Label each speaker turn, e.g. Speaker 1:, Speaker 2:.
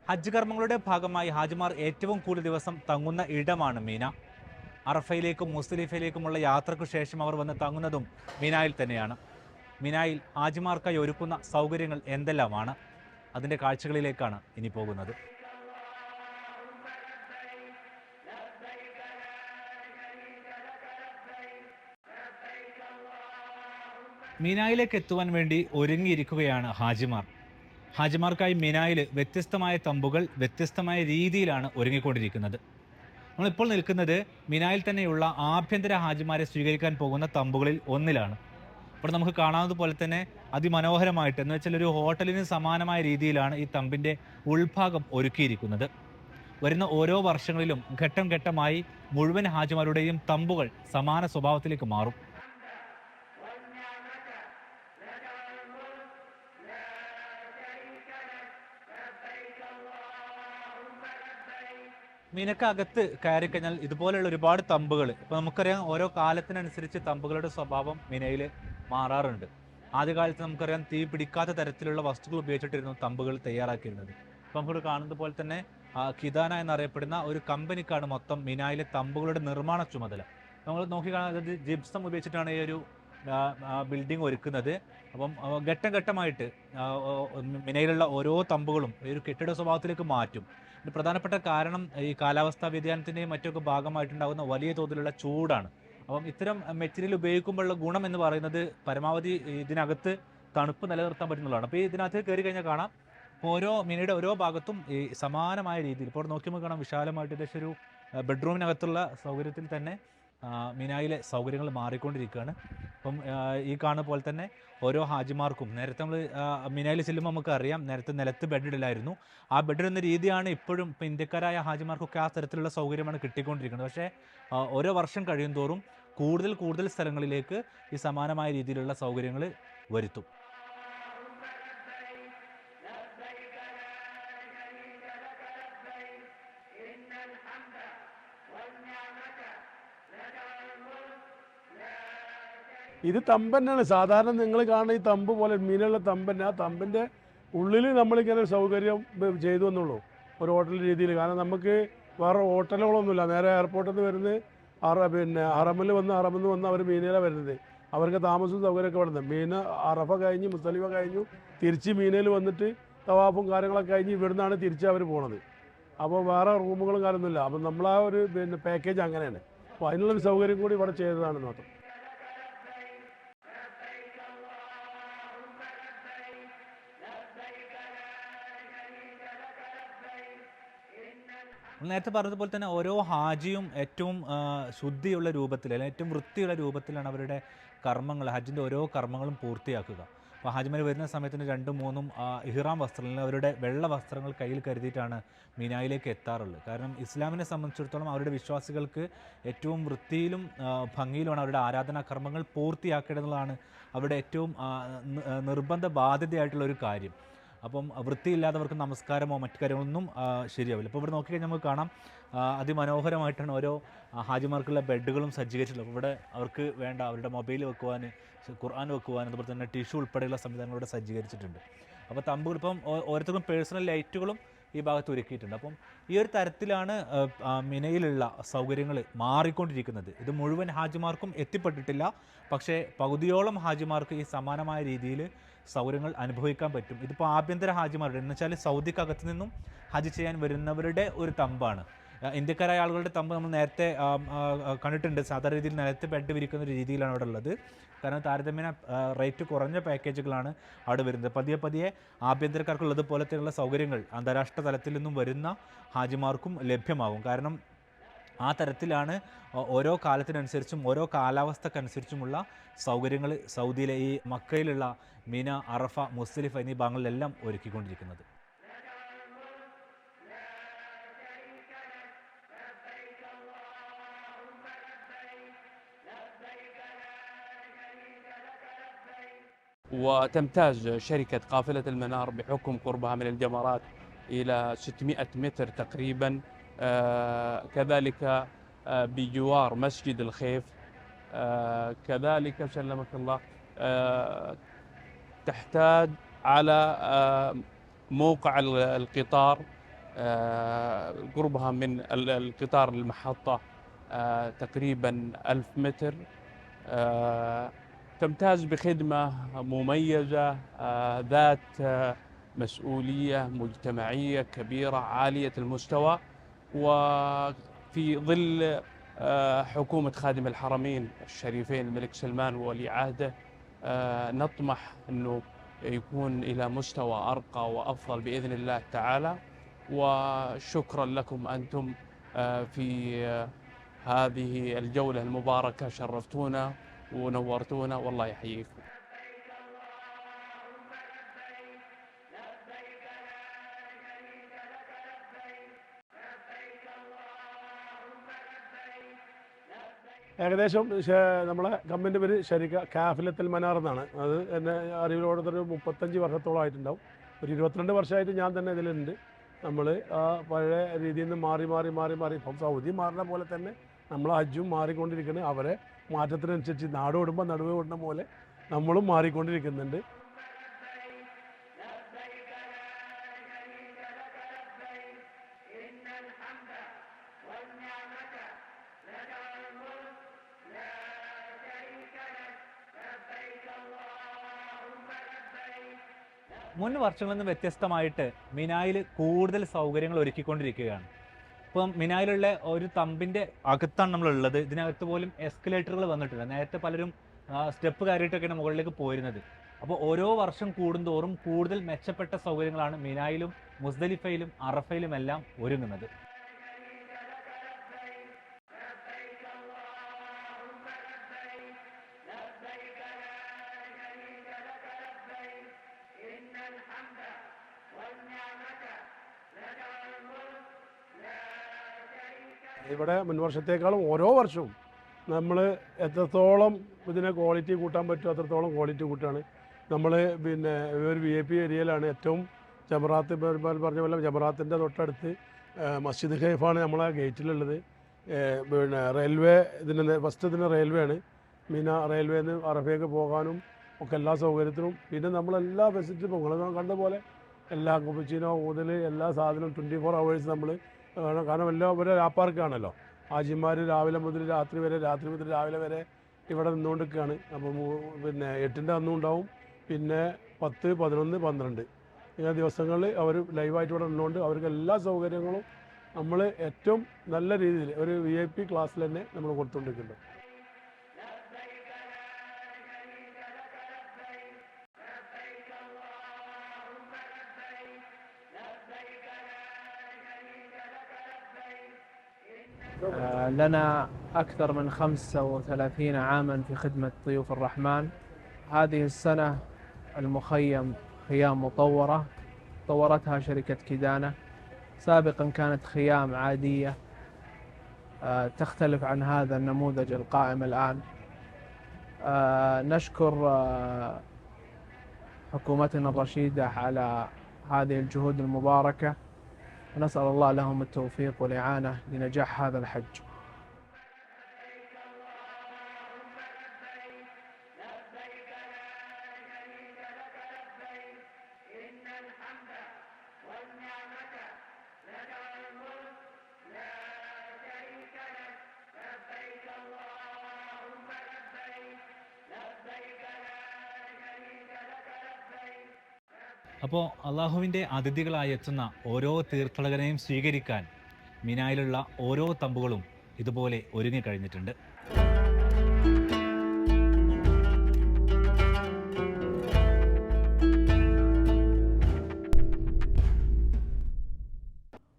Speaker 1: ഹജ്ജ് കർമ്മങ്ങളുടെ ഭാഗമായി ഹാജിമാർ ഏറ്റവും കൂടുതൽ ദിവസം തങ്ങുന്ന ഇടമാണ് മീന. അറഫയിലേക്കും മുസ്ദലിഫയിലേക്കുമുള്ള യാത്രയ്ക്കു ശേഷം അവർ വന്ന് തങ്ങുന്നതും മീനായിൽ തന്നെയാണ്. മീനായിൽ ഹാജിമാർക്കായി ഒരുക്കുന്ന സൗകര്യങ്ങൾ എന്തെല്ലാമാണ്? അതിൻ്റെ കാഴ്ചകളിലേക്കാണ് ഇനി പോകുന്നത്. മീനായിലേക്ക് എത്തുവാൻ വേണ്ടി ഒരുങ്ങിയിരിക്കുകയാണ് ഹാജിമാർ. ഹാജിമാർക്കായി മിനായിൽ വ്യത്യസ്തമായ തമ്പുകൾ വ്യത്യസ്തമായ രീതിയിലാണ് ഒരുങ്ങിക്കൊണ്ടിരിക്കുന്നത്. നമ്മളിപ്പോൾ നിൽക്കുന്നത് മിനായിൽ തന്നെയുള്ള ആഭ്യന്തര ഹാജിമാരെ സ്വീകരിക്കാൻ പോകുന്ന തമ്പുകളിൽ ഒന്നിലാണ്. ഇവിടെ നമുക്ക് കാണാവുന്നതുപോലെ തന്നെ അതിമനോഹരമായിട്ട്, എന്ന് വെച്ചാൽ ഒരു ഹോട്ടലിന് സമാനമായ രീതിയിലാണ് ഈ തമ്പിൻ്റെ ഉൾഭാഗം ഒരുക്കിയിരിക്കുന്നത്. വരുന്ന ഓരോ വർഷങ്ങളിലും ഘട്ടം ഘട്ടമായി മുഴുവൻ ഹാജിമാരുടെയും തമ്പുകൾ സമാന സ്വഭാവത്തിലേക്ക് മാറും. മീനക്കകത്ത് കയറി കഴിഞ്ഞാൽ ഇതുപോലെയുള്ള ഒരുപാട് തമ്പുകൾ, ഇപ്പോൾ നമുക്കറിയാം ഓരോ കാലത്തിനനുസരിച്ച് തമ്പുകളുടെ സ്വഭാവം മീനയിൽ മാറാറുണ്ട്. ആദ്യകാലത്ത് നമുക്കറിയാം തീ പിടിക്കാത്ത തരത്തിലുള്ള വസ്തുക്കൾ ഉപയോഗിച്ചിട്ടിരുന്നു തമ്പുകൾ തയ്യാറാക്കിയിരുന്നത്. അപ്പോൾ നമുക്ക് കാണുന്നത് പോലെ തന്നെ കിദാന എന്നറിയപ്പെടുന്ന ഒരു കമ്പനിക്കാണ് മൊത്തം മീനായിലെ തമ്പുകളുടെ നിർമ്മാണ ചുമതല. നമ്മൾ നോക്കി കാണുന്നത് ജിപ്സം ഉപയോഗിച്ചിട്ടാണ് ഈ ഒരു ബിൽഡിംഗ് ഒരുക്കുന്നത്. അപ്പം ഘട്ടം ഘട്ടമായിട്ട് മിനയിലുള്ള ഓരോ തമ്പുകളും ഈ ഒരു കെട്ടിട സ്വഭാവത്തിലേക്ക് മാറ്റും. പ്രധാനപ്പെട്ട കാരണം ഈ കാലാവസ്ഥാ വ്യതിയാനത്തിൻ്റെയും മറ്റൊക്കെ ഭാഗമായിട്ടുണ്ടാകുന്ന വലിയ തോതിലുള്ള ചൂടാണ്. അപ്പം ഇത്തരം മെറ്റീരിയൽ ഉപയോഗിക്കുമ്പോഴുള്ള ഗുണം എന്ന് പറയുന്നത് പരമാവധി ഇതിനകത്ത് തണുപ്പ് നിലനിർത്താൻ പറ്റുന്നതാണ്. അപ്പോൾ ഇതിനകത്ത് കയറി കഴിഞ്ഞാൽ കാണാം ഓരോ മിനയുടെ ഓരോ ഭാഗത്തും ഈ സമാനമായ രീതിയിൽ, ഇപ്പോൾ നോക്കിയപ്പോൾ കാണാം വിശാലമായിട്ട് ഏകദേശം ഒരു ബെഡ്റൂമിനകത്തുള്ള സൗകര്യത്തിൽ തന്നെ മിനായിലെ സൗകര്യങ്ങൾ മാറിക്കൊണ്ടിരിക്കുകയാണ്. അപ്പം ഈ കാണുന്ന പോലെ തന്നെ ഓരോ ഹാജിമാർക്കും നേരത്തെ നമ്മൾ മിനായിൽ ചെല്ലുമ്പോൾ നമുക്ക് അറിയാം നേരത്തെ നിലത്ത് ബെഡിടില്ലായിരുന്നു. ആ ബെഡിടുന്ന രീതിയാണ് ഇപ്പോഴും ഇപ്പോൾ ഇന്ത്യക്കാരായ ഹാജിമാർക്കൊക്കെ ആ തരത്തിലുള്ള സൗകര്യമാണ് കിട്ടിക്കൊണ്ടിരിക്കുന്നത്. പക്ഷേ ഓരോ വർഷം കഴിയും തോറും കൂടുതൽ കൂടുതൽ സ്ഥലങ്ങളിലേക്ക് ഈ സമാനമായ രീതിയിലുള്ള സൗകര്യങ്ങൾ വരുത്തും.
Speaker 2: ഇത് തമ്പന്നാണ്. സാധാരണ നിങ്ങൾ കാണുന്ന ഈ തമ്പ് പോലെ മീനുള്ള തമ്പന്നെ. ആ തമ്പിൻ്റെ ഉള്ളിൽ നമ്മളിങ്ങനെ ഒരു സൗകര്യം ചെയ്തു എന്നുള്ളൂ, ഒരു ഹോട്ടൽ രീതിയിൽ. കാരണം നമുക്ക് വേറെ ഹോട്ടലുകളൊന്നുമില്ല. നേരെ എയർപോർട്ടിൽ നിന്ന് വരുന്നത് ഹറമിൽ വന്ന് അവർ മീനയിലാണ് വരുന്നത്. അവർക്ക് താമസവും സൗകര്യമൊക്കെ വരുന്നത്. മീന അറഫ കഴിഞ്ഞ് മുസ്ദലിഫ കഴിഞ്ഞു തിരിച്ച് മീനയിൽ വന്നിട്ട് തവാഫും കാര്യങ്ങളൊക്കെ കഴിഞ്ഞ് ഇവിടുന്നാണ് തിരിച്ച് അവർ പോണത്. അപ്പോൾ വേറെ റൂമുകളും കാര്യമൊന്നുമില്ല. അപ്പം നമ്മളാ ഒരു പാക്കേജ് അങ്ങനെയാണ്. അപ്പോൾ അതിനുള്ളൊരു സൗകര്യം കൂടി ഇവിടെ ചെയ്തതാണെന്ന് മാത്രം.
Speaker 1: നേരത്തെ പറഞ്ഞതുപോലെ തന്നെ ഓരോ ഹാജിയും ഏറ്റവും ശുദ്ധിയുള്ള രൂപത്തിൽ, അല്ലെങ്കിൽ ഏറ്റവും വൃത്തിയുള്ള രൂപത്തിലാണ് അവരുടെ കർമ്മങ്ങൾ, ഹജ്ജിൻ്റെ ഓരോ കർമ്മങ്ങളും പൂർത്തിയാക്കുക. അപ്പോൾ ഹാജിമാർ വരുന്ന സമയത്തിന് 2-3 ഇഹ്റാം വസ്ത്രങ്ങൾ, അവരുടെ വെള്ള വസ്ത്രങ്ങൾ കയ്യിൽ കരുതിയിട്ടാണ് മീനായിലേക്ക് എത്താറുള്ളത്. കാരണം ഇസ്ലാമിനെ സംബന്ധിച്ചിടത്തോളം അവരുടെ വിശ്വാസികൾക്ക് ഏറ്റവും വൃത്തിയിലും ഭംഗിയിലുമാണ് അവരുടെ ആരാധനാ കർമ്മങ്ങൾ പൂർത്തിയാക്കേണ്ടതെന്നുള്ളതാണ് അവരുടെ ഏറ്റവും നിർബന്ധ ബാധ്യതയായിട്ടുള്ള ഒരു കാര്യം. അപ്പം വൃത്തിയില്ലാത്തവർക്ക് നമസ്കാരമോ മറ്റു കാര്യങ്ങളൊന്നും ശരിയാവില്ല. അപ്പോൾ ഇവിടെ നോക്കിക്കഴിഞ്ഞാൽ നമുക്ക് കാണാം അതിമനോഹരമായിട്ടാണ് ഓരോ ഹാജിമാർക്കുള്ള ബെഡുകളും സജ്ജീകരിച്ചിട്ടുള്ളത്. ഇവിടെ അവർക്ക് വേണ്ട അവരുടെ മൊബൈൽ വെക്കുവാൻ, ഖുർആൻ വെക്കുവാൻ, അതുപോലെ തന്നെ ടിഷ്യൂ ഉൾപ്പെടെയുള്ള സംവിധാനങ്ങൾ ഇവിടെ സജ്ജീകരിച്ചിട്ടുണ്ട്. അപ്പോൾ തമ്പുകൾ ഇപ്പം ഓരോരുത്തർക്കും പേഴ്സണൽ ലൈറ്റുകളും ഈ ഭാഗത്ത് ഒരുക്കിയിട്ടുണ്ട്. അപ്പം ഈ ഒരു തരത്തിലാണ് മിനയിലുള്ള സൗകര്യങ്ങൾ മാറിക്കൊണ്ടിരിക്കുന്നത്. ഇത് മുഴുവൻ ഹാജിമാർക്കും എത്തിപ്പെട്ടിട്ടില്ല. പക്ഷേ പകുതിയോളം ഹാജിമാർക്ക് ഈ സമാനമായ രീതിയിൽ സൗകര്യങ്ങൾ അനുഭവിക്കാൻ പറ്റും. ഇതിപ്പോൾ ആഭ്യന്തര ഹാജിമാരുടെ, എന്ന് വെച്ചാൽ സൗദിക്കകത്ത് നിന്നും ഹജ്ജ് ചെയ്യാൻ വരുന്നവരുടെ ഒരു തമ്പാണ്. ഇന്ത്യക്കാരായ ആളുകളുടെ തമ്പ് നമ്മൾ നേരത്തെ കണ്ടിട്ടുണ്ട്. സാധാരണ രീതിയിൽ നിലത്ത് ബെഡ് വിരിക്കുന്ന ഒരു രീതിയിലാണ് അവിടെ ഉള്ളത്. കാരണം താരതമ്യേന റേറ്റ് കുറഞ്ഞ പാക്കേജുകളാണ് അവിടെ വരുന്നത്. പതിയെ പതിയെ ആഭ്യന്തരക്കാർക്കുള്ളത് പോലത്തെയുള്ള സൗകര്യങ്ങൾ അന്താരാഷ്ട്ര തലത്തിൽ നിന്നും വരുന്ന ഹാജിമാർക്കും ലഭ്യമാകും. കാരണം ആ തരത്തിലാണ് ഓരോ കാലത്തിനനുസരിച്ചും ഓരോ കാലാവസ്ഥക്കനുസരിച്ചുമുള്ള സൗകര്യങ്ങൾ സൗദിയിലെ ഈ മക്കയിലുള്ള മിന, അറഫ, മുസ്ദലിഫ എന്നീ ഭാഗങ്ങളിലെല്ലാം ഒരുക്കിക്കൊണ്ടിരിക്കുന്നത്.
Speaker 3: وتمتاز شركة قافلة المنار بحكم قربها من الجمرات إلى 600 متر تقريبا، كذلك بجوار مسجد الخيف، كذلك سلمك الله تحتاج على موقع القطار قربها من القطار المحطة تقريبا 1000 متر. تمتاز بخدمة مميزة ذات مسؤولية مجتمعية كبيرة عالية المستوى، وفي ظل حكومة خادم الحرمين الشريفين الملك سلمان وولي عهده نطمح أنه يكون إلى مستوى أرقى وأفضل بإذن الله تعالى. وشكرا لكم أنتم في هذه الجولة المباركة، شرفتونا ونورتونا والله يحييكم.
Speaker 2: ഏകദേശം നമ്മളെ കമ്പനിൻ്റെ പേര് ഷരിക കാഫിലത്തുൽ മനാർ എന്നാണ്. അത് എന്നെ അറിവിലോടത്തൊരു 35 വർഷത്തോളം ആയിട്ടുണ്ടാവും. ഒരു 22 വർഷമായിട്ട് ഞാൻ തന്നെ ഇതിലുണ്ട്. നമ്മൾ ആ പഴയ രീതിയിൽ നിന്ന് മാറി ഇപ്പം സൗദി മാറുന്ന പോലെ തന്നെ നമ്മൾ ഹജ്ജും മാറിക്കൊണ്ടിരിക്കുന്നത്. അവരെ മാറ്റത്തിനനുസരിച്ച് നാട് ഓടുമ്പോൾ നടുവ് ഓടുന്ന പോലെ നമ്മളും മാറിക്കൊണ്ടിരിക്കുന്നുണ്ട്.
Speaker 1: മുൻ വർഷങ്ങളിൽ നിന്ന് വ്യത്യസ്തമായിട്ട് മിനായിൽ കൂടുതൽ സൗകര്യങ്ങൾ ഒരുക്കിക്കൊണ്ടിരിക്കുകയാണ്. ഇപ്പം മിനായിലുള്ള ഒരു തമ്പിൻ്റെ അകത്താണ് നമ്മളുള്ളത്. ഇതിനകത്ത് പോലും എസ്കലേറ്ററുകൾ വന്നിട്ടുണ്ട്. നേരത്തെ പലരും സ്റ്റെപ്പ് കയറിയിട്ടൊക്കെയാണ് മുകളിലേക്ക് പോയിരുന്നത്. അപ്പോൾ ഓരോ വർഷം കൂടുന്തോറും കൂടുതൽ മെച്ചപ്പെട്ട സൗകര്യങ്ങളാണ് മിനായിലും മുസ്ദലിഫയിലും അറഫയിലും എല്ലാം ഒരുങ്ങുന്നത്.
Speaker 2: ഇവിടെ മുൻവർഷത്തേക്കാളും ഓരോ വർഷവും നമ്മൾ എത്രത്തോളം ഇതിനെ ക്വാളിറ്റി കൂട്ടാൻ പറ്റുമോ അത്രത്തോളം ക്വാളിറ്റി കൂട്ടാണ്. നമ്മൾ പിന്നെ ഒരു VIP ഏരിയയിലാണ് ഏറ്റവും ജമറാത്ത് പറഞ്ഞ പോലെ ജമറാത്തിൻ്റെ തൊട്ടടുത്ത് മസ്ജിദ് ഖൈഫാണ് നമ്മളെ ഗേറ്റിലുള്ളത്. പിന്നെ റെയിൽവേ ഇതിന് ഫസ്റ്റ് ഇതിന് റെയിൽവേ ആണ്. മിന റെയിൽവേന്ന് അറഫയ്ക്ക് പോകാനും ഒക്കെ എല്ലാ സൗകര്യത്തിനും. പിന്നെ നമ്മളെല്ലാ ഫെസിലിറ്റിയും നിങ്ങൾ കണ്ട പോലെ എല്ലാ കുപ്പിച്ചിനോ ഊതൽ എല്ലാ സാധനവും 24 hours നമ്മൾ കാരണം എല്ലാം ഒരു വ്യാപാരക്കാണല്ലോ. ഹാജിമാർ രാവിലെ മുതൽ രാത്രി വരെ, രാത്രി മുതൽ രാവിലെ വരെ ഇവിടെ നിന്നുകൊണ്ടിരിക്കുകയാണ്. അപ്പോൾ പിന്നെ 8ൻ്റെ അന്നും ഉണ്ടാവും, പിന്നെ 10, 11, 12 ഇങ്ങനെ ദിവസങ്ങളിൽ അവർ ലൈവായിട്ട് ഇവിടെ നിന്നുകൊണ്ട് അവർക്ക് എല്ലാ സൗകര്യങ്ങളും നമ്മൾ ഏറ്റവും നല്ല രീതിയിൽ ഒരു VIP ക്ലാസ്സിൽ തന്നെ നമ്മൾ കൊടുത്തുകൊണ്ടിരിക്കുന്നുണ്ട്.
Speaker 4: لنا أكثر من 35 عاما في خدمة ضيوف الرحمن. هذه السنة المخيم خيام مطورة طورتها شركة كيدانة. سابقا كانت خيام عادية تختلف عن هذا النموذج القائم الآن. نشكر حكومتنا الرشيدة على هذه الجهود المباركة، ونسأل الله لهم التوفيق والإعانة لنجاح هذا الحج.
Speaker 1: അപ്പോൾ അള്ളാഹുവിൻ്റെ അതിഥികളായി എത്തുന്ന ഓരോ തീർത്ഥാടകനെയും സ്വീകരിക്കാൻ മിനായിലുള്ള ഓരോ തമ്പുകളും ഇതുപോലെ ഒരുങ്ങിക്കഴിഞ്ഞിട്ടുണ്ട്.